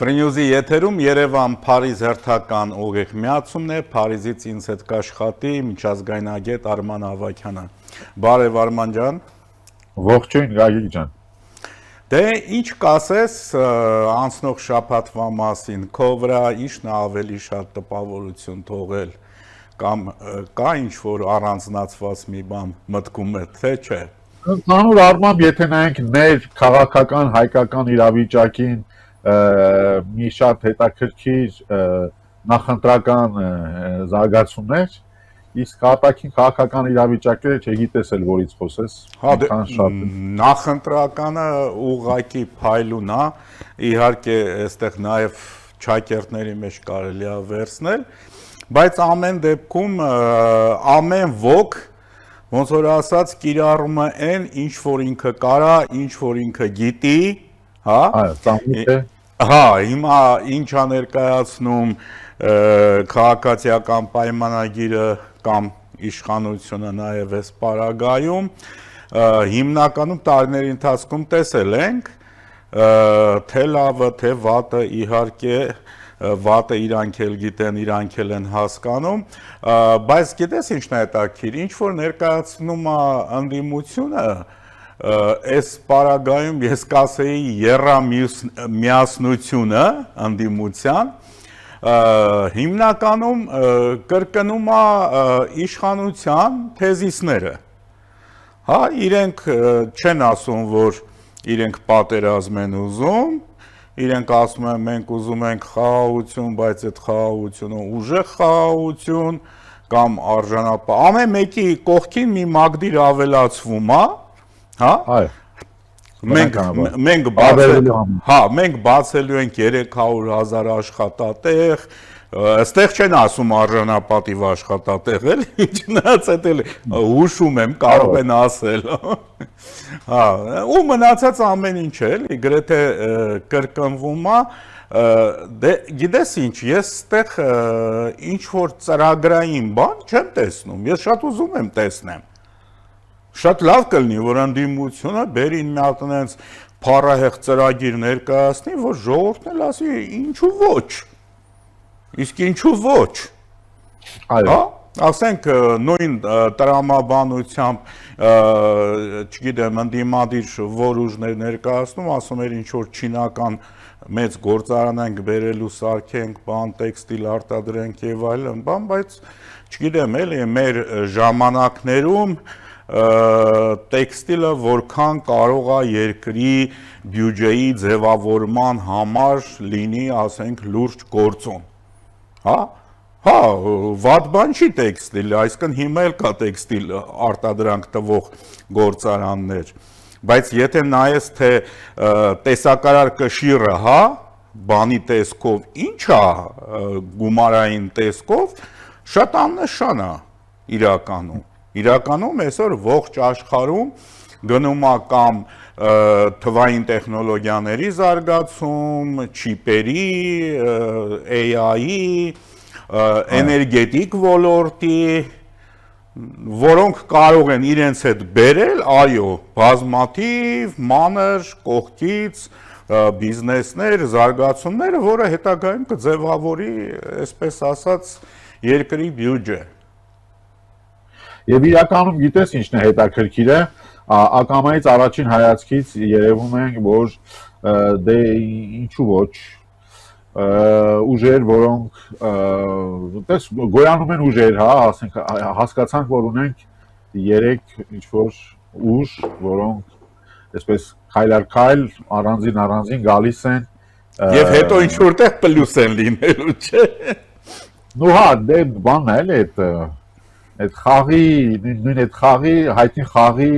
Ֆրինյուզի եթերում Երևան Փարիզ հերթական ուղիղ միացումն է, Փարիզից ինձ հետ կաշխատի միջազգային ագետ Արման Ավագյանը։ Բարև Արման ջան։ Ողջույն Գագիկ ջան։ Դե ինչ կասես անցնող շաբաթվա մասին, քո վրա ի՞նչն է ավելի շատ տպավորություն թողել կամ կա ինչ-որ առանձնացված մի բան մտքում է, թե չէ։ Ընդհանուր առմամբ, եթե նայենք մեր քաղաքական հայկական իրավիճակին մի շատ հետաքրքիր նախընտրական զարգացումներ, իսկ արտաքին քաղաքական իրավիճակները չգիտես էլ որից խոսես, այնքան շատ։ Նախընտրականը ուղղակի փայլուն է, իհարկե այստեղ նաև ճակերտների մեջ կարելի է վերցնել, բայց ամեն դեպքում ամեն ոք ոնց որ ասած կիրառում է այն, ինչ որ ինքը կարա, ինչ որ ինքը գիտի, հա։ Հա, հիմա ինչ է ներկայացնում քաղաքացիական պայմանագիրը կամ իշխանությունը նաև այս պարագայում, հիմնականում տարիների ընթացքում տեսել ենք, թե լավը, թե վատը, իհարկե վատը իրանք էլ գիտեն, իրանք էլ են հասկանում, բայց գիտես ինչն է հետաքրքիր, ինչ որ ներկայացնում է ընդդիմությունը, այս պարագայում ես կասեի եռամիասնությունը ընդդիմության, հիմնականում կրկնում է իշխանության թեզիսները, հա, իրենք չեն ասում, որ իրենք պատերազմ են ուզում, իրենք ասում են մենք ուզում ենք խաղաղություն, բայց այդ խաղաղությունը ուժեղ խաղաղություն կամ արժանապատիժ, ամեն մեկի կողքին մի մագդիր ավելացվում է, հա, մենք բացելու ենք 300,000 աշխատատեղ, այստեղ չեն ասում արժանապատիվ աշխատատեղ, էլի, չնայած էլ հուշում եմ, կարող են ասել, հա, ու մնացած ամեն ինչ էլի, գրեթե կրկնվում է, դե գիտես ինչ, ես այստեղ ինչ-որ ծրագրային բան չեմ տեսնում, ես շատ ուզում եմ տեսնեմ, շատ լավ կլինի, որ ընդդիմությունը բերին մի հատ այնց փառահեղ ծրագիր ներկայացնի, որ ժողովուրդն էլ ասի ինչու ոչ, իսկ ինչու ոչ, հա, ասենք նույն տրամաբանությամբ, չգիտեմ, ընդդիմադիր որ ուժներ ներկայացնում, ասում էր ինչ-որ չինական մեծ գործարան ենք բերելու, սարքենք, բան, տեքստիլ արտադրենք եւ այլն, բան, բայց չգիտեմ, էլի մեր ժամանակներում տեքստիլը որքան կարող է երկրի բյուջեի ձևավորման համար լինի, ասենք, լուրջ գործոն, հա, հա, վատ բան չի տեքստիլը, այսինքն հիմա էլ կա տեքստիլ արտադրանք տվող գործարաններ, բայց եթե նայես, թե տեսակարար կշիռը, հա, բանի տեսքով ինչ է գումարային տեսքով, շատ աննշան է իրականում այսօր ողջ աշխարհում գնում է կամ թվային տեխնոլոգիաների զարգացում, չիպերի, AI-ի, էներգետիկ ոլորտի, որոնք կարող են իրենց հետ բերել, այո, բազմաթիվ, մանր, կողքից, բիզնեսներ, զարգացումները, որը հետագայում կձևավորի, այսպես ասած, երկրի բյուջե։ Եվ իրականում գիտես ինչն է հետաքրքիրը, ակամայից առաջին հայացքից երևում ենք, որ դե ինչու ոչ, ուժեր, որոնք, տես, գոյանում են ուժեր, հա, ասենք, հասկացանք, որ ունենք 3 ինչ-որ ուժ, որոնք այսպես քայլ առ քայլ, առանձին գալիս են։ Եվ հետո ինչ-որտեղ պլյուս են լինելու, չէ։ Նու հա, դե բանն էլ է այդ խաղի, նույն այդ խաղի, հայտնի խաղի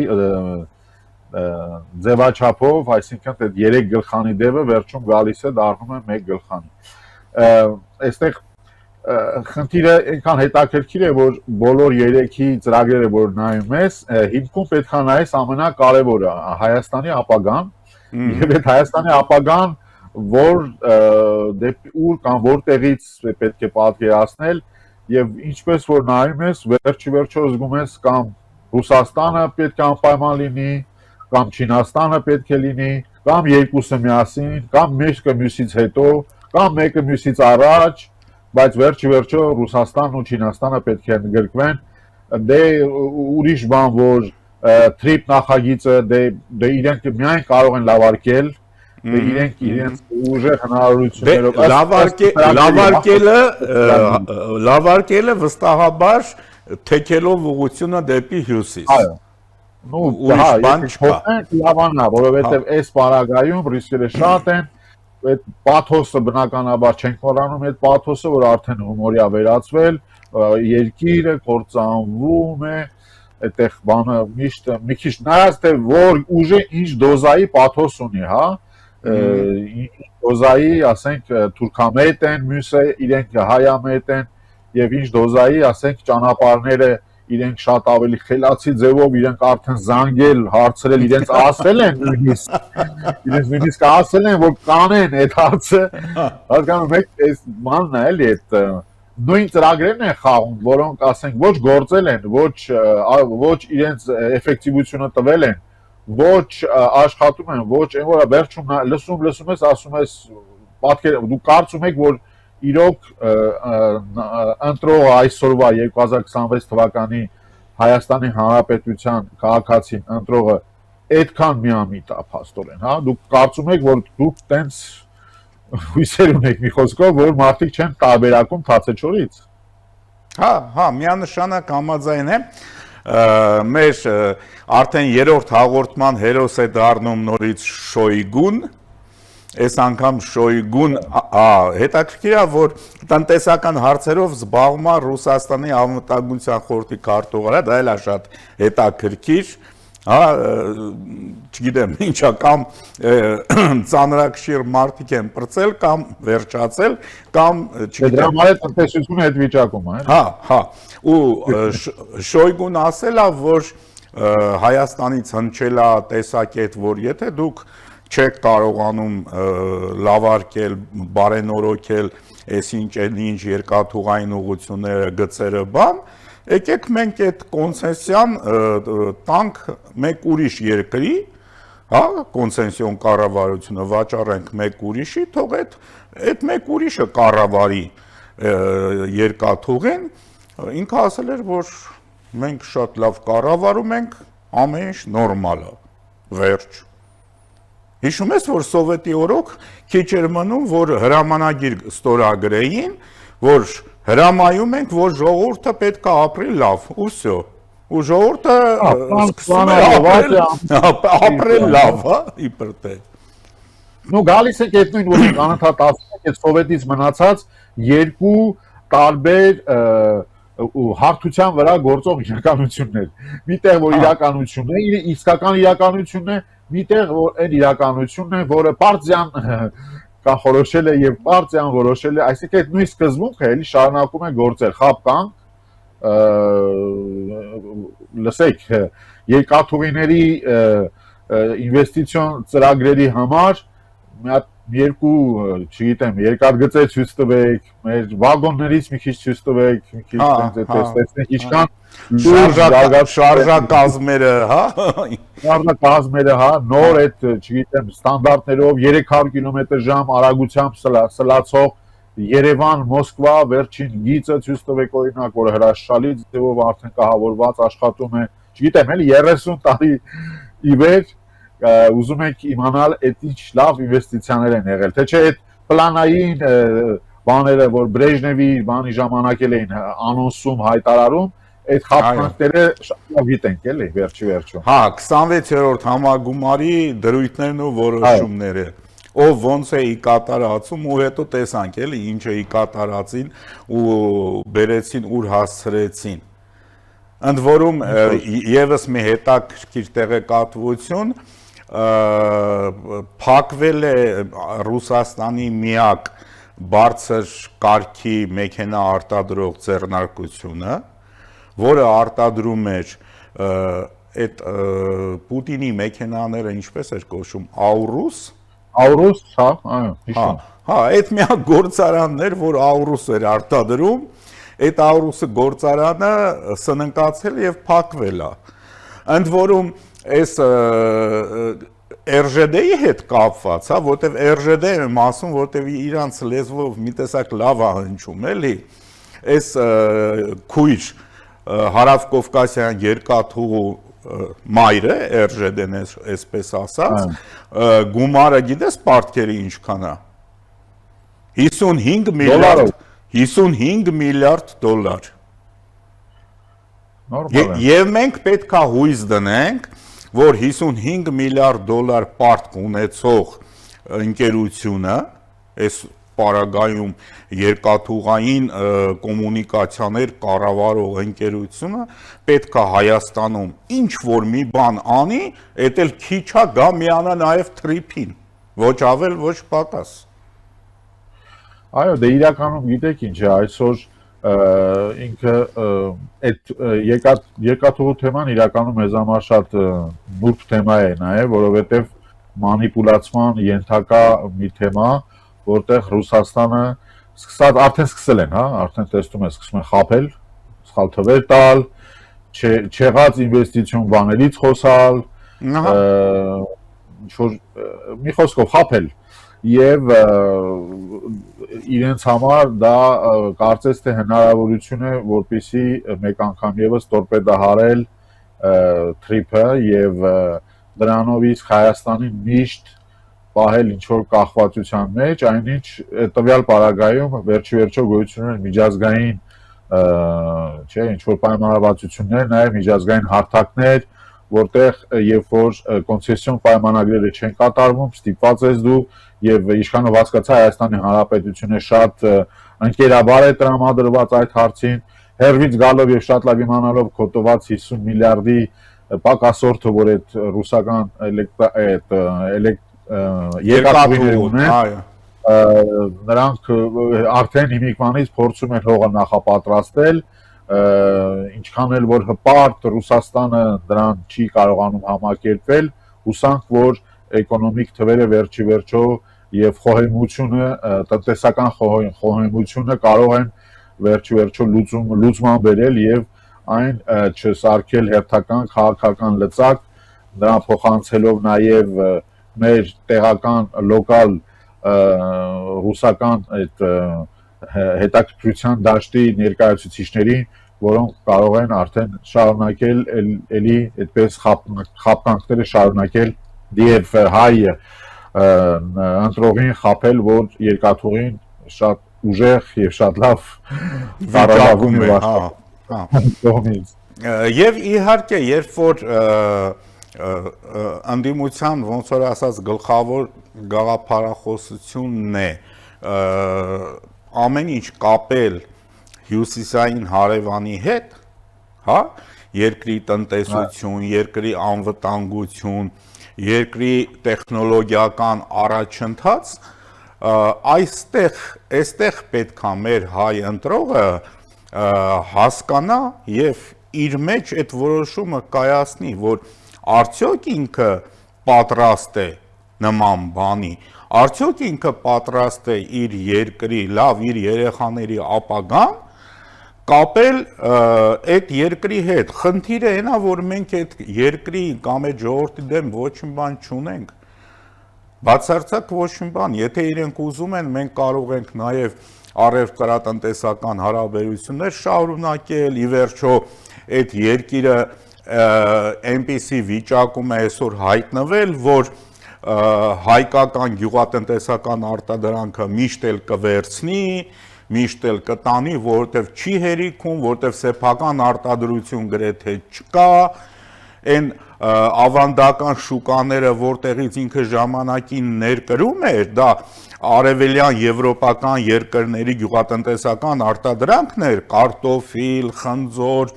ձևաչափով, այսինքն այդ 3 գլխանի դեպը վերջում գալիս է դառնում է 1 գլխանի։ Այստեղ խնդիրը այնքան հետաքրքիր է, որ բոլոր 3-ի ծրագրերը, որ նայում ես, հիմքում պետք է նայես ամենակարևորը Հայաստանի ապագան, եւ այդ Հայաստանի ապագան, որ դեպի ուր կամ որտեղից պետք է պատկերացնել, եւ ինչպես որ նայում ես, վերջիվերջո զգում ես կամ Ռուսաստանը պետք է անպայման լինի, կամ Չինաստանը պետք է լինի, կամ երկուսը միասին, կամ մեկը մյուսից հետո, կամ մեկը մյուսից առաջ, բայց վերջը Ռուսաստանն ու Չինաստանը պետք է ընդգրկվեն, դե ուրիշ բան, որ թրիփ նախագիծը դե իրենք միայն կարող են լավարկել, դե իրենց ուժեղ հնարավորություններով լավարկելը վստահաբար թեքելով ուղղությունը դեպի հյուսիս։ Այո։ Ուրիշ բան չկա։ Լավանա, որովհետև այս պարագայում ռիսկերը շատ են, այդ պաթոսը բնականաբար չենք մոռանում այդ պաթոսը, որ արդեն հումորիա վերածվել, երկիրը կործանվում է, այդտեղ բանը միշտ մի քիչ նայած թե որ ուժը ինչ դոզայի պաթոս ունի, հա, ինչ դոզայի, ասենք թուրքամետ են, մյուսը իրենք հայամետ են եւ ինչ դոզայի, ասենք ճանապարհները իրենք շատ ավելի խելացի ձևով իրենք արդեն զանգել, հարցրել, իրենց ասել են նույնիսկ ասել են, որ կանեն այդ հարցը, հասկանում եք, այս բանն է էլի այդ նույն ծրագրերն են խաղում, որոնք ասենք ոչ գործել են, ոչ իրենց էֆեկտիվությունը տվել են, ոչ աշխատում են, ոչ այն որը վերջում լսում ես, ասում ես, դու կարծում եք, որ իրոք ընտրողը այսօրվա 2026 թվականի Հայաստանի Հանրապետության քաղաքացին ընտրողը այդքան միամիտ է փաստորեն, հա, դուք կարծում եք, որ դուք տենց հույսեր ունեք մի խոսքով, որ մարդիկ չեն տարբերակում թացեչորից։ Հա, միանշանակ համաձայն եմ, մեր արդեն երրորդ հաղորդման հերոս է դառնում նորից Շոյգուն, այս անգամ Շոյգուն հետաքրքիր է, որ տնտեսական հարցերով զբաղվում է Ռուսաստանի անվտանգության խորհրդի քարտուղարը, դա էլ է շատ հետաքրքիր, հա, չգիտեմ ինչա, կամ ծանրակշիռ մարդիկ են պրծել, կամ վերջացել, կամ չգիտեմ։ Դրա համար է տնտեսությունը այդ վիճակում է։ Հա, ու Շոյգուն ասել է, որ Հայաստանից հնչել է տեսակետ, որ եթե դուք չեք կարողանում լավարկել, բարենորոգել այսինչ ինչ երկաթուղային ուղղությունները, գծերը բան, եկեք մենք այդ կոնցեսիան տանք մեկ ուրիշ երկրի, հա, կոնցեսիոն կառավարությունը վաճառենք մեկ ուրիշի, թող այդ մեկ ուրիշը կառավարի երկաթուղին, ինքը ասել էր, որ մենք շատ լավ կառավարում ենք, ամեն ինչ նորմալ է, վերջ։ Հիշում ես, որ սովետի օրոք քիչ էր մնում, որ հրամանագիր ստորագրեին, որ հրամայում ենք, որ ժողովուրդը պետք է ապրի լավ, ու վсё։ Ու ժողովուրդը սկսում է ապրել լավ, հա, իբր թե։ Նու գալիս եք այդ նույն, որ անընդհատ ասում եք, այդ սովետից մնացած երկու տարբեր հարթության վրա գործող իրականություններ։ Միտեղ, որ իրականությունն է, իսկական իրականությունն է, միտեղ որ այն իրականությունն է, որը պարտիան կանխորոշել է եւ պարտիան որոշել է, այսինքն այդ նույն սկզբունքը էլի շարունակում է գործել, խապկանք, լսեք, երկաթուղիների ինվեստիցիոն ծրագրերի համար մի հատ երկու, չգիտեմ, երկաթգծեր ցույց տվեք, մեր վագոններից մի քիչ ցույց տվեք, մի քիչ տեսնենք ինչքան շարժակազմերը, հա, շարժակազմերը, հա, նոր այդ, չգիտեմ, ստանդարտներով 300 կմ/ժ արագությամբ սլացող Երևան, Մոսկվա, վերջին գիծը ցույց տվեք օրինակ, որ հրաշալի ձևով արդեն կահավորված աշխատում է, չգիտեմ, էլի 30 տարի ի վեր ուզում եք իմանալ այդ ինչ լավ ինվեստիցիաներ են եղել, թե չէ այդ պլանային բաները, որ Բրեժնևի բանի ժամանակ էին անոնսում, հայտարարում, այդ խափանքները շատ լավ գիտենք էլի վերջի։ Հա, 26-րդ համագումարի դրույթներն ու որոշումները, ով ոնց է ի կատարածում ու հետո տեսանք էլի ինչ է ի կատարածին ու բերեցին ուր հասցրեցին։ Ընդ որում եւս մի հետաքրքիր տեղեկատվություն, փակվել է Ռուսաստանի միակ բարձր կարգի մեքենա արտադրող ձեռնարկությունը, որը արտադրում էր այդ Պուտինի մեքենաները, ինչպես էր կոչվում, Աուրուս, հա, այո, հա, այդ միակ գործարանն էր, որ Աուրուս էր արտադրում, այդ Աուրուսը գործարանը սննկացել եւ փակվել է։ Ընդ որում այս RЖD-ի հետ կապված, հա, որտեվ RЖD-ը եմ ասում, որտեվ իրանց լեզվով մի տեսակ լավ է հնչում, էլի, այս քույր հարավկովկասյան երկաթուղու մայրը, RЖD-ն այսպես ասած, գումարը գիտես պարտքերի ինչքան է, 55 միլիարդ դոլար, եւ մենք պետք է հույս դնենք, որ 55 միլիարդ դոլար պարտք ունեցող ընկերությունը, այս պարագայում երկաթուղային կոմունիկացիաներ կառավարող ընկերությունը պետք է Հայաստանում ինչ որ մի բան անի, էդ էլ քիչ է գա միանա նաև թրիփին, ոչ ավել, ոչ պակաս։ Այո, դե իրականում գիտեք ինչ է, այսօր ինքը այդ երկաթուղու թեման իրականում մեզ համար շատ նուրբ թեմա է նաև, որովհետև մանիպուլացման ենթակա մի թեմա, որտեղ Ռուսաստանը արդեն սկսել են, հա, արդեն տեսնում են, սկսում են խաբել, սխալ թվեր տալ, չեղած ինվեստիցիոն բաներից խոսալ, մի խոսքով խաբել եւ իրենց համար դա կարծես թե հնարավորություն է, որպեսզի մեկ անգամ եւս տորպեդահարել թրիփը եւ դրանով իսկ Հայաստանին միշտ պահել ինչ որ կախվածության մեջ, այնինչ տվյալ պարագայում վերջիվերջո գոյություն ունեն միջազգային չէ, ինչ որ պայմանավորվածություններ, նաեւ միջազգային հարթակներ, որտեղ երբ որ կոնցեսիոն պայմանագրերը չեն կատարվում, ստիպված ես դու եւ իշխանով հասկացա Հայաստանի Հանրապետությունը շատ ընկերաբար է տրամադրված այդ հարցին, հերվից գալով եւ շատ լավ իմանալով կոտոված 50 միլիարդի պակասորթը, որ այդ ռուսական երկաթուղիները ունեն, նրանք արդեն հիմիկվանից փորձում են հողը նախապատրաստել, ինչքան էլ որ հպարտ Ռուսաստանը դրան չի կարողանում համակերպվել, հուսանք որ էկոնոմիկ թվերը վերջի վերջո եւ խոհեմությունը, տնտեսական խոհեմությունը կարող են վերջի վերջո լուծման բերել եւ այն չսարքել հերթական քաղաքական լծակ, դրան փոխանցելով նաեւ մեր տեղական լոկալ ռուսական այդ հետաքրքրության դաշտի ներկայացուցիչներին, որոնք կարող են արդեն շարունակել էլի այդպես խապկանքները շարունակել եւ հայ ընտրողին խապել, որ երկաթուղին շատ ուժեղ եւ շատ լավ վիճակում է, եւ իհարկե երբ որ անդիմության ոնց որ ասած գլխավոր գաղափարախոսությունն է ամեն ինչ կապել հյուսիսային հարևանի հետ, հա, երկրի տնտեսություն, երկրի անվտանգություն, երկրի տեխնոլոգիական առաջընթաց, այստեղ պետք է մեր հայ ընտրողը հասկանա եւ իր մեջ այդ որոշումը կայացնի, որ արդյոք ինքը պատրաստ է նման բանի, արդյոք ինքը պատրաստ է իր երկրի, լավ իր երեխաների ապագան կապել այդ երկրի հետ, խնդիրը այնա, որ մենք այդ երկրի կամ այդ ժողովրդի դեմ ոչ մի բան չունենք, բացարձակ ոչ մի բան, եթե իրենք ուզում են, մենք կարող ենք նաև առևտրատնտեսական հարաբերություններ շարունակել, ի վերջո այդ երկիրը այնպիսի վիճակում է այսօր հայտնվել, որ հայկական գյուղատնտեսական արտադրանքը միշտ էլ կվերցնի, միշտ էլ կտանի, որովհետև չի հերիքում, որովհետև սեփական արտադրություն գրեթե չկա, այն ավանդական շուկաները, որտեղից ինքը ժամանակին ներկրում էր, դա արևելյան եվրոպական երկրների գյուղատնտեսական արտադրանքն էր, կարտոֆիլ, խնձոր,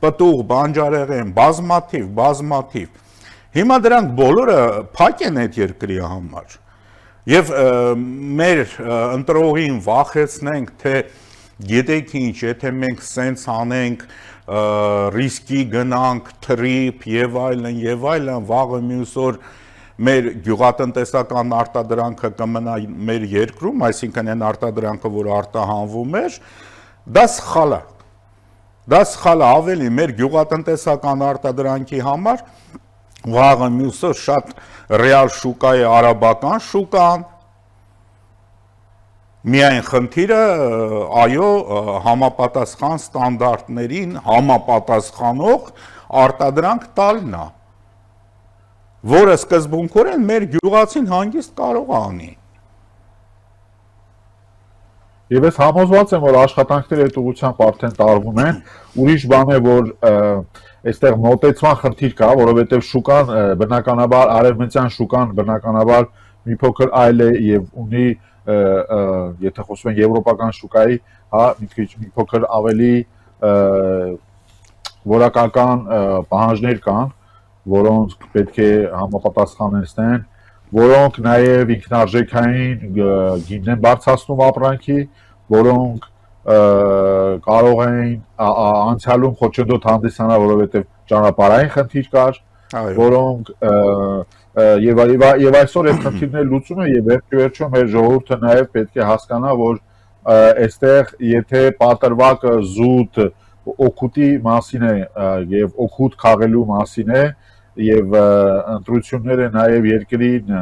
պտուղ, բանջարեղեն, բազմաթիվ։ Հիմա դրանք բոլորը փակ են այդ երկրի համար։ Եվ մեր ընտրողին վախեցնենք, թե գիտեք ինչ, եթե մենք սենց անենք, ռիսկի գնանք, թրիփ եւ այլն, վաղը մյուս օր մեր գյուղատնտեսական արտադրանքը կմնա մեր երկրում, այսինքն այն արտադրանքը, որ արտահանվում էր, դա սխալ է։ Դա սխալ է, ավելի մեր գյուղատնտեսական արտադրանքի համար վաղը մյուսը շատ ռեալ շուկայի արաբական շուկան, միայն խնդիրը այո համապատասխան ստանդարտներին համապատասխանող արտադրանք տալն է, որը սկզբունքորեն մեր գյուղացին հանգիստ կարող է անի։ Եվ ես համոզված եմ, որ աշխատանքները այդ ուղղությամբ արդեն տարվում են, ուրիշ բան է, որ այստեղ մոտեցման խնդիր կա, որովհետև շուկան բնականաբար արևմտյան շուկան բնականաբար մի փոքր այլ է եւ ունի եթե խոսում ենք եվրոպական շուկայի, հա, մի փոքր ավելի որակական պահանջներ կան, որոնք պետք է համապատասխանեցնեն, որոնք նաև ինքնարժեքային գինն են բարձրացնում ապրանքի, որոնք կարող են անցյալում խոչընդոտ հանդիսանալ, որովհետև ճանապարհային խնդիր կար, որոնք եւ այսօր այդ խնդիրները լուծում են եւ վերջում մեր ժողովուրդը նաև պետք է հասկանա, որ այստեղ եթե պատրվակը զուտ օգուտի մասին է եւ օգուտ քաղելու մասին է եւ ընտրությունները նաև երկրին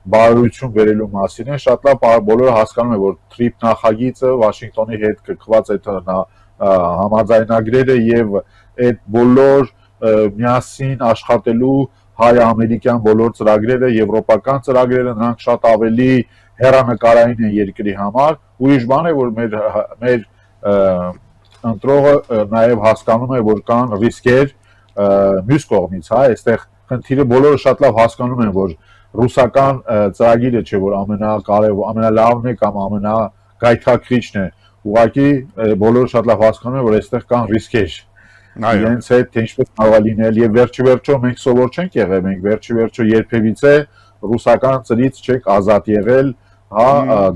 բարօրություն բերելու մասին է, շատ լավ բոլորը հասկանում են, որ TRIP նախագիծը Վաշինգտոնի հետ կքված այդ համաձայնագրերը եւ այդ բոլոր միասին աշխատելու հայ-ամերիկյան բոլոր ծրագրերը, եվրոպական ծրագրերը, նրանք շատ ավելի հեռանկարային են երկրի համար, ուրիշ բան է, որ մեր ընտրողը նաև հասկանում է, որ կան ռիսկեր մյուս կողմից, հա, այստեղ խնդիրը բոլորը շատ լավ հասկանում են, որ ռուսական ծրագիրը չէ, որ ամենակարևոր, ամենալավն է կամ ամենագայթակղիչն է, ուղղակի բոլորը շատ լավ հասկանում են, որ այստեղ կան ռիսկեր, իրենց հետ թե ինչպես կարող է լինել եւ վերջիվերջո մենք սովոր չենք եղել, մենք վերջիվերջո երբևիցե ռուսական ծրից չենք ազատ եղել, հա,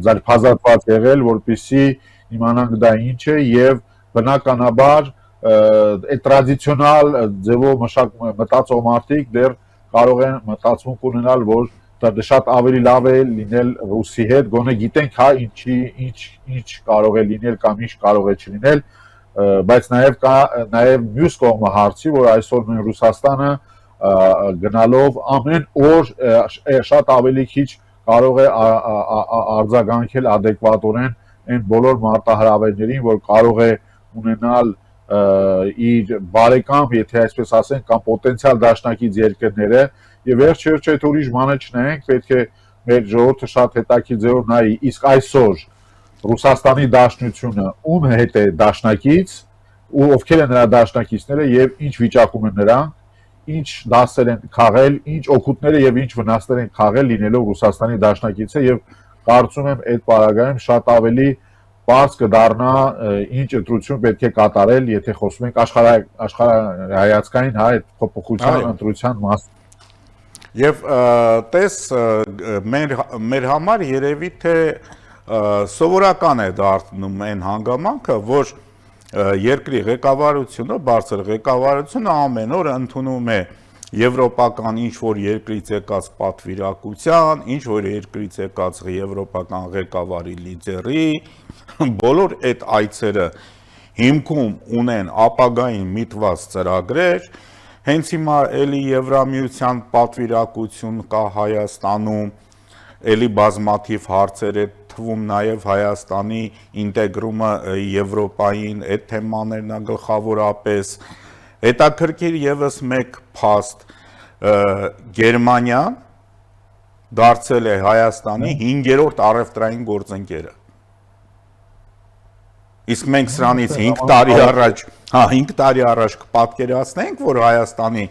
ձերբազատված եղել, որպեսզի իմանանք դա ինչ է եւ բնականաբար այդ տրադիցիոնալ ձևով մտածող մարդիկ դեռ կարող են մտածմունք ունենալ, որ դա շատ ավելի լավ է լինել ռուսի հետ, գոնե գիտենք հա ինչ կարող է լինել կամ ինչ կարող է չլինել, բայց նաև կա նաև մյուս կողմը հարցի, որ այսօր մենք Ռուսաստանը գնալով ամեն օր շատ ավելի քիչ կարող է արձագանքել adekvatորեն այն բոլոր մարտահրավերներին, որ կարող է ունենալ իր բարեկամ, եթե այսպես ասենք, կամ պոտենցիալ դաշնակից երկրները, եւ վերջ-վերջ այդ ուրիշ բանը չնայենք, պետք է մեր ժողովուրդը շատ հետաքրքիր ձևով նայի, իսկ այսօր Ռուսաստանի դաշնությունը ում հետ է դաշնակից, ու ովքեր են նրա դաշնակիցները եւ ինչ վիճակում են նրանք, ինչ դասեր են քաղել, ինչ օգուտները եւ ինչ վնասներ են քաղել լինելով Ռուսաստանի դաշնակիցը եւ կարծում եմ այդ պարագայում շատ ավելի բարձ կդառնա ինչ ընտրություն պետք է կատարել, եթե խոսում ենք աշխարհայացքային, հա, այդ փոփոխության ընտրության մասին։ Եվ տես մեր համար երևի թե սովորական է դառնում այն հանգամանքը, որ երկրի ղեկավարությունը, բարձր ղեկավարությունը ամեն օր ընդունում է եվրոպական ինչ-որ երկրից եկած պատվիրակության, ինչ-որ երկրից եկած եվրոպական ղեկավարի լիդերի, բոլոր այդ այցերը հիմքում ունեն ապագային միտված ծրագրեր, հենց հիմա էլի Եվրամիության պատվիրակություն կա Հայաստանում, էլի բազմաթիվ հարցեր է թվում նաև Հայաստանի ինտեգրումը Եվրոպային, այդ թեմաներն է գլխավորապես, հետաքրքիր եւս մեկ փաստ Գերմանիան դարձել է Հայաստանի 5-րդ առևտրային գործընկերը։ Իսկ մենք սրանից 5 տարի առաջ, 5 տարի առաջ կպատկերացնենք, որ Հայաստանի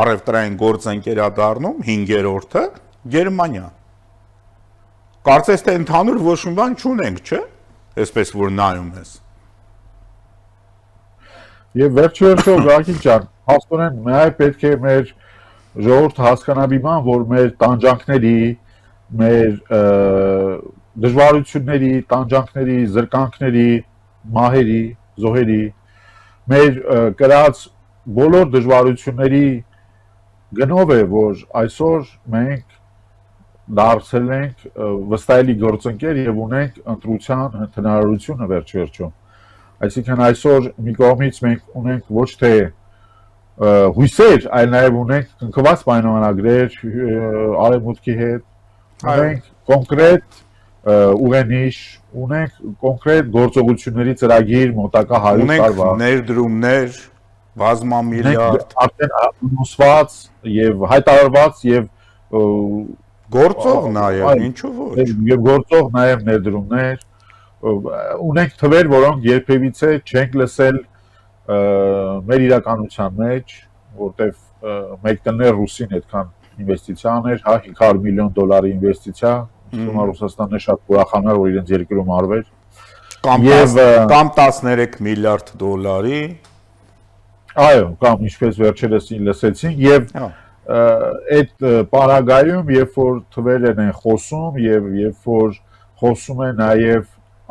առևտրային գործընկերա դառնում 5-րդը Գերմանիան։ Կարծես թե ընդհանուր ոչ մի բան չունենք, չէ՞, այսպես որ նայում ես։ Եվ վերջ-վերջո Գագիկ ջան, հաստորեն միայն պետք է մեր ժողովուրդը հասկանա մի բան, որ մեր տանջանքների, մեր դժվարությունների, տանջանքների, զրկանքների, մահերի, զոհերի, մեր կրած բոլոր դժվարությունների գնով է, որ այսօր մենք դարձել ենք վստահելի գործընկեր եւ ունենք ընտրության հնարավորությունը վերջ-վերջո։ Այսինքն այսօր մի կողմից մենք ունենք ոչ թե հույսեր, այլ նաև ունենք կնքված պայմանագրեր արևմուտքի հետ, ունենք կոնկրետ ուղենիշ, ունենք կոնկրետ գործողությունների ծրագիր մոտակա 100 տարվա։ Ունենք ներդրումներ, բազմամիլիարդ արդեն անուսված եւ հայտարարված եւ գործող նաև, ինչու ոչ։ Եվ գործող նաև ներդրումներ, ունենք թվեր, որոնք երբևիցե չենք լսել մեր իրականության մեջ, որտեվ մեկ տններ ռուսին այդքան ինվեստիցիա աներ, հա 500 միլիոն դոլարի ինվեստիցիա, ուսումա Ռուսաստանն է շատ ուրախանար, որ իրենց երկրում արվեր։ Կամ 13 միլիարդ դոլարի։ Այո, կամ ինչպես վերջերս լսեցինք եւ այդ պարագայում, երբ որ թվերն են խոսում եւ երբ որ խոսում է նաեւ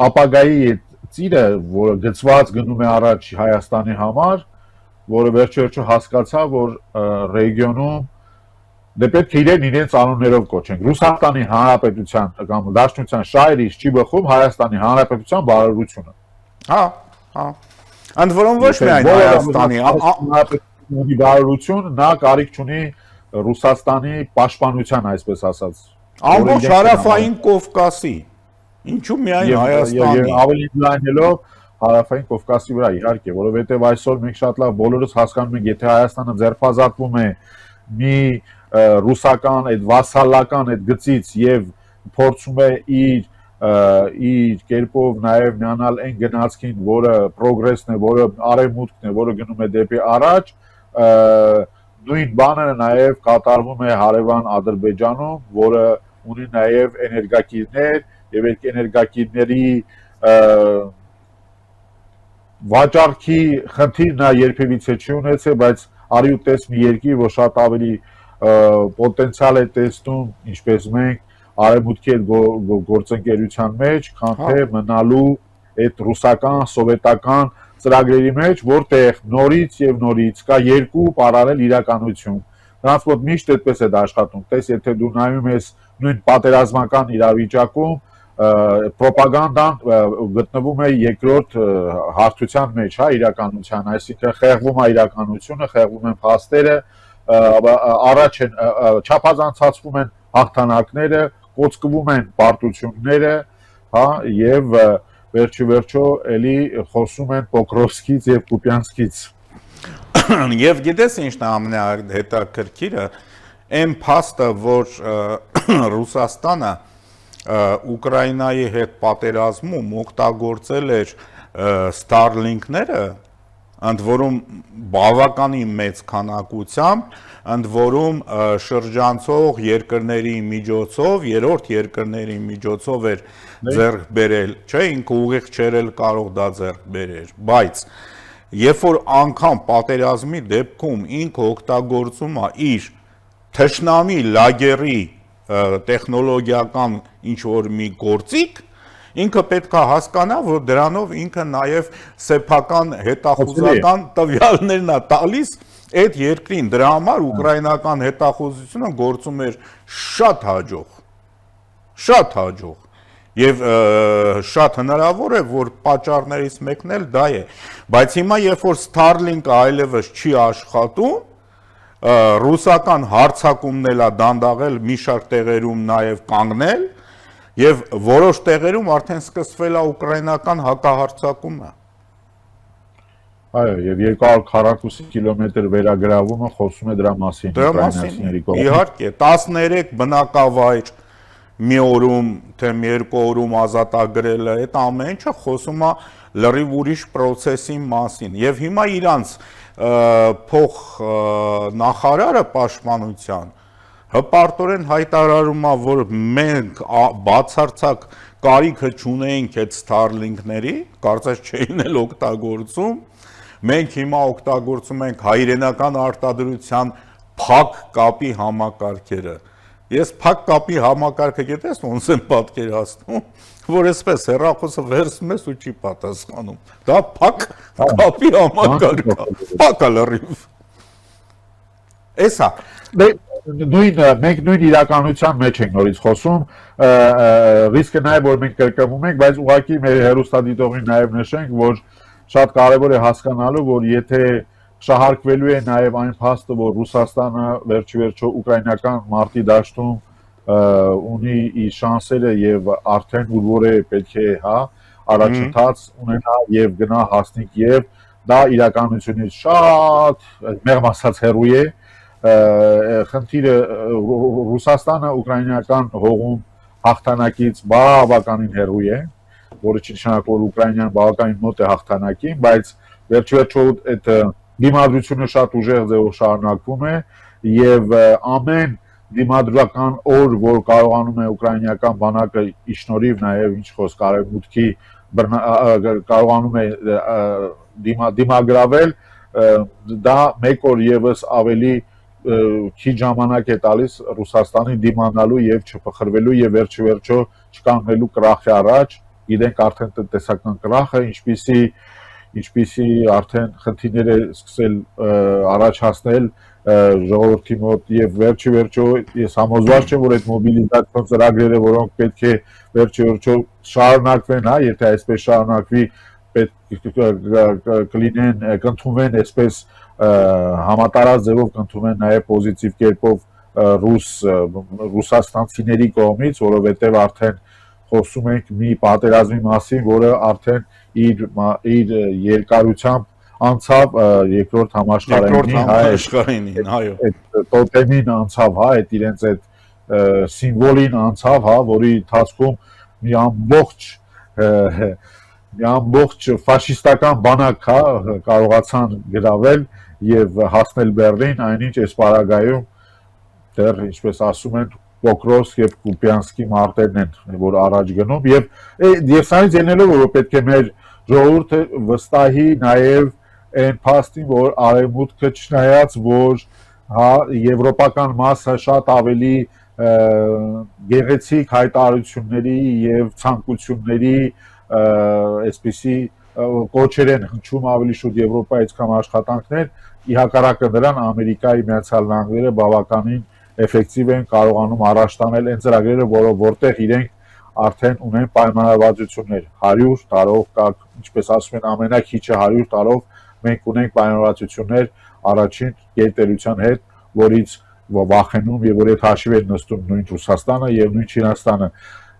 ապագայի այդ ծիրը, որը գծված գնում է առաջ Հայաստանի համար, որը վերջերս հասկացա, որ ռեգիոնում դե պետք է իրենց անուններով կոչենք։ Ռուսաստանի Հանրապետության կամ Դաշնության շահերից չի բխում Հայաստանի Հանրապետության բարօրությունը։ Հա։ Ընդ որում ոչ միայն Հայաստանի բարօրություն, նա կարիք չունի Ռուսաստանի պաշտպանության, այսպես ասած։ Ամբողջ հարավային Կովկասի։ Ինչու միայն Հայաստանի։ Եվ ավելի լայնելով հարավային Կովկասի վրա, իհարկե, որովհետև այսօր մենք շատ լավ բոլորս հասկանում ենք, եթե Հայաստանը ձերբազատվում է մի ռուսական այդ վասալական այդ գծից եւ փորձում է իր կերպով նաև միանալ այն գնացքին, որը պրոգրեսն է, որը արևմուտքն է, որը գնում է դեպի առաջ, նույն բանը նաև կատարվում է հարևան Ադրբեջանում, որը ունի նաև էներգակիրներ եւ այդ էներգակիրների վաճառքի խնդիր նա երբևիցե չի ունեցել, բայց արի ու տես մի երկիր, որ շատ ավելի պոտենցիալ է տեսնում, ինչպես մենք արևմուտքի այդ գործընկերության մեջ, քան թե մնալու այդ ռուսական, սովետական ծրագրերի մեջ, որտեղ նորից եւ նորից կա երկու պարալել իրականություն։ Նրանց մոտ միշտ այդպես է դա աշխատում։ Տես, եթե դու նայում ես նույն պատերազմական իրավիճակում, պրոպագանդան գտնվում է երկրորդ հարթության մեջ, հա, իրականության, այսինքն խեղվում է իրականությունը, խեղվում են փաստերը, առաջ են չափազանցացվում են հաղթանակները, կոծկվում են պարտությունները, հա, եւ վերջիվերջո էլի խոսում են Պոկրովսկից եւ Կուպյանսկից։ Եվ գիտես ինչն է ամենահետաքրքիրը, այն փաստը, որ Ռուսաստանը Ուկրաինայի հետ պատերազմում օգտագործել էր Starlink-ները, ընդ որում բավականին մեծ քանակությամբ, ընդ որում շրջանցող երկրների միջոցով, երրորդ երկրների միջոցով էր ձեռք բերել, չէ, ինքը ուղիղ չէր էլ կարող դա ձեռք բերեր, բայց երբ որ անգամ պատերազմի դեպքում ինքը օգտագործում է իր թշնամի լագերի տեխնոլոգիական ինչ-որ մի գործիք, ինքը պետք է հասկանա, որ դրանով ինքը նաև սեփական հետախուզական տվյալներն է տալիս այդ երկրին, դրա համար ուկրաինական հետախուզությունը գործում էր շատ հաջող եւ շատ հնարավոր է, որ պատճառներից մեկն էլ դա է, բայց հիմա երբ որ Starlink-ը այլևս չի աշխատում, ռուսական հարձակումն էլ է դանդաղել, մի շարք տեղերում նաև կանգնել եւ որոշ տեղերում արդեն սկսվել է ուկրաինական հակահարձակումը։ Այո, եւ 242 կիլոմետր վերագրավումը խոսում է դրա մասին, ուկրաինացիների կողմից։ Իհարկե, 13 բնակավայր մի օրում, թե մի երկու օրում ազատագրելը, այդ ամեն ինչը խոսում է լրիվ ուրիշ process-ի մասին։ Եվ հիմա իրանց փող նախարարը պաշտպանության հպարտորեն հայտարարում է, որ մենք բացարձակ կարիքը չունենք այդ Starlink-ների, կարծես չէին էլ օգտագործում, մենք հիմա օգտագործում ենք հայրենական արտադրության փակ կապի համակարգերը։ Ես փակ կապի համակարգը գիտես ոնց եմ պատկերացնում, որ այսպես հեռախոսը վերցնում ես ու չի պատասխանում։ Դա փակ կապի համակարգ է, փակը լրիվ։ Էսա։ Մենք նույն իրականության մեջ ենք նորից խոսում, ռիսկը նաև որ մենք կրկնվում ենք, բայց ուղղակի մեր հեռուստադիտողին նաև նշենք, որ շատ կարևոր է հասկանալու, որ եթե շահարկվելու է նաև այն փաստը, որ Ռուսաստանը վերջիվերջո ուկրաինական մարտի դաշտում ունի իր շանսերը եւ արդեն որ պետք է առաջընթաց ունենա եւ գնա հասնիկ եւ դա իրականությունից շատ մեղմ ասած հեռու է խնդիրը Ռուսաստանը ուկրաինական հողում հաղթանակից բավականին հեռու է որը նշանակում որ Ուկրաինան բավականին մոտ է հաղթանակին բայց վերջիվերջո այդ դիմադրությունը շատ ուժեղ ձևով շարունակվում է եւ ամեն դիմադրական օր որ կարողանում է ուկրաինական բանակը իշնորիվ նաեւ ինչ խոսք արևմուտքի կարողանում է դիմագրավել դա մեկ օր եւս ավելի քիչ ժամանակ է տալիս Ռուսաստանի դիմանալու եւ չփխրվելու եւ վերջիվերջո չկանգնելու կրախի առաջ գիտենք արդեն տնտեսական կրախը ինչպիսի արդեն խնդիրներ է սկսել առաջ հասնել ժողովրդի մոտ եւ վերջիվերջո ես համոզված եմ որ այդ մոբիլիզացիոն ծրագրերը որոնք պետք է վերջիվերջո շարունակվեն եթե այսպես շարունակվի պետք կլինեն կընդունվեն այսպես համատարած ձևով կընդունվեն նաեւ պոզիտիվ կերպով ռուսաստանցիների կողմից որովհետեւ արդեն խոսում ենք մի պատերազմի մասին որը արդեն իր երկարությամբ անցավ երկրորդ համաշխարհային այո տոտեմին անցավ այդ իրենց այդ սիմվոլին անցավ որի ընթացքում մի ամբողջ ֆաշիստական բանակ կարողացան գրավել եւ հասնել Բեռլին այնինչ այս պարագայում դեռ ինչպես ասում են Պոկրոս եւ Կուպյանսկի մարտերն են որ առաջ գնում եւ սրանից ելնելով որ պետք է մեր ժողովուրդը վստահի նաեւ այն փաստին որ արևմուտքը չնայած որ եվրոպական մասը շատ ավելի գեղեցիկ հայտարարությունների եւ ցանկությունների այսպիսի կոչեր են հնչում ավելի շուտ Եվրոպայից կամ աշխատանքներ ի հակառակը դրան Ամերիկայի Միացյալ Նահանգները բավականին էֆեկտիվ են կարողանում առաջ տանել այն ծրագրերը, որտեղ իրենք արդեն ունեն պայմանավորվածություններ 100 տարով, ինչպես ասում են, ամենակիչը 100 տարով մենք ունենք պայմանավորվածություններ առաջին գերտերության հետ, որից վախենում եւ որ այդ հաշիվ են նստում նույն Ռուսաստանը եւ նույն Չինաստանը,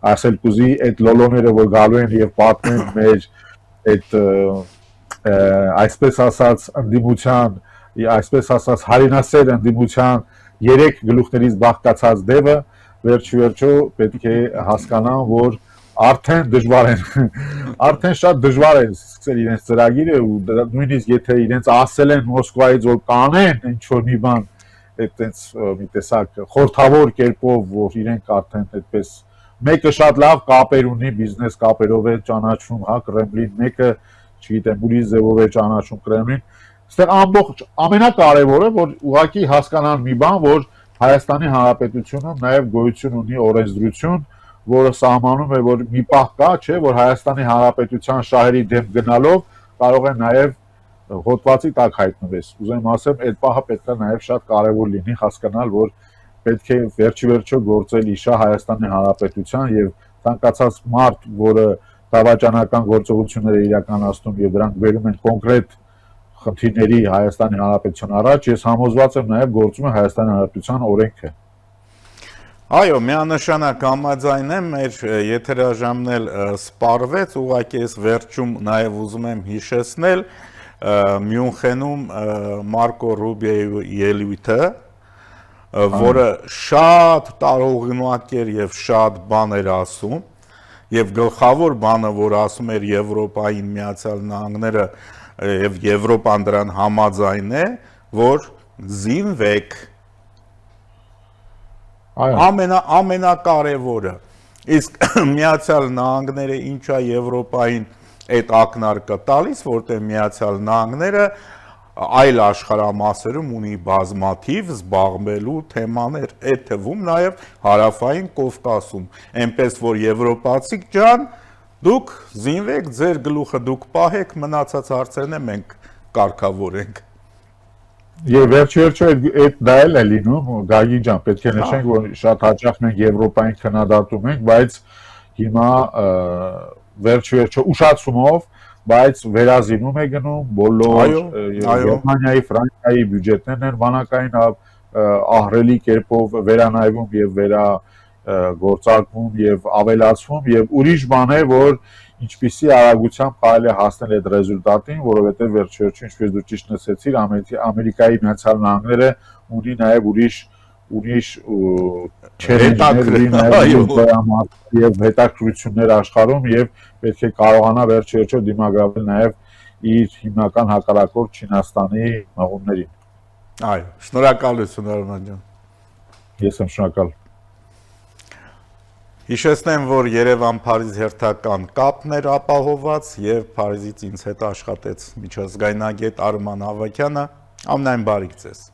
ասել կուզի այդ լոլոները, որ գալու են եւ պատմեն մեր այդ այսպես ասած ընդդիմության, այսպես ասած հարինասեր ընդդիմության երեք գլուխներից բաղկացած դեպը վերջիվերջո պետք է հասկանան որ արդեն դժվար են արդեն շատ դժվար է սկսել իրենց ծրագիրը ու նույնիսկ եթե իրենց ասել են Մոսկվայից որ կանեն ինչ որ մի բան այդտենց մի տեսակ խորթավոր կերպով որ իրենք արդեն այդպես մեկը շատ լավ կապեր ունի բիզնես կապերով է ճանաչվում Կրեմլին մեկը չգիտեմ ուրիշ ձևով է ճանաչում Կրեմլին Այստեղ ամբողջ ամենակարևորը որ ուղղակի հասկանան մի բան որ Հայաստանի Հանրապետությունը նաև գոյություն ունի օրենսդրություն որը սահմանում է որ մի պահ կա չէ որ Հայաստանի Հանրապետության շահերի դեմ գնալով կարող է նաև հոդվածի տակ հայտնվես ուզեմ ասեմ այդ պահը պետք է նաև շատ կարևոր լինի հասկանալ որ պետք է վերջիվերջո գործել իշա Հայաստանի Հանրապետության եւ ցանկացած մարդ որը դավաճանական գործողություններ է իրականացնում եւ դրանք բերում են կոնկրետ խնդիրների Հայաստանի Հանրապետության առաջ ես համոզված եմ նաև գործում է Հայաստանի Հանրապետության օրենքը Այո, միանշանակ համաձայն եմ, մեր եթերաժամն էլ սպառվեց, ուղղակի ես վերջում նաև ուզում եմ հիշեցնել Մյունխենում Մարկո Ռուբիոյի ելույթը, որը շատ տարօրինակ էր եւ շատ բան էր ասում, եւ գլխավոր բանը, որ ասում էր Եվրոպային Միացյալ Նահանգները եւ Եվրոպան դրան համաձայն է, որ զինվեք ամենակարևորը իսկ Միացյալ Նահանգները ինչա Եվրոպային այդ ակնարկը տալիս որտեղ Միացյալ Նահանգները այլ աշխարհամասերում ունի բազմաթիվ զբաղվելու թեմաներ այդ թվում նաև հարավային Կովկասում այնպես որ եվրոպացիք ջան դուք զինվեք ձեր գլուխը դուք պահեք մնացած հարցերն մենք կարգավորենք Եվ վերջիվերջո դա էլ է լինում, Գագիկ ջան, պետք է նշենք, որ շատ հաճախ մենք Եվրոպային քննադատում ենք, բայց հիմա վերջիվերջո ուշացումով բայց վերազինում է գնում բոլոր Այո, այո։ Գերմանիայի, Ֆրանսիայի բյուջետներն են բանակային ահռելի կերպով վերանայվում եւ գործարկվում եւ ավելացվում եւ ուրիշ բան է, որ ինչպիսի արագությամբ կարելի է հասնել այդ ռեզուլտատին, որովհետեւ վերջերս ինչպես դու ճիշտ նշեցիր, Ամերիկայի Միացյալ Նահանգները ունի նաեւ ուրիշ եւ հետաքրություններ աշխարհում եւ պետք է կարողանա վերջերս դիմագրավել նաեւ իր հիմնական հակառակորդ Չինաստանի մղումներին։ Այո, շնորհակալություն Արման ջան։ Ես եմ շնորհակալ։ Հիշեցնեմ, որ Երևան-Փարիզ հերթական կապն էր ապահոված եւ Փարիզից ինձ հետ աշխատեց միջազգայնագետ Արման Ավագյանը։ Ամենայն բարիք ձեզ։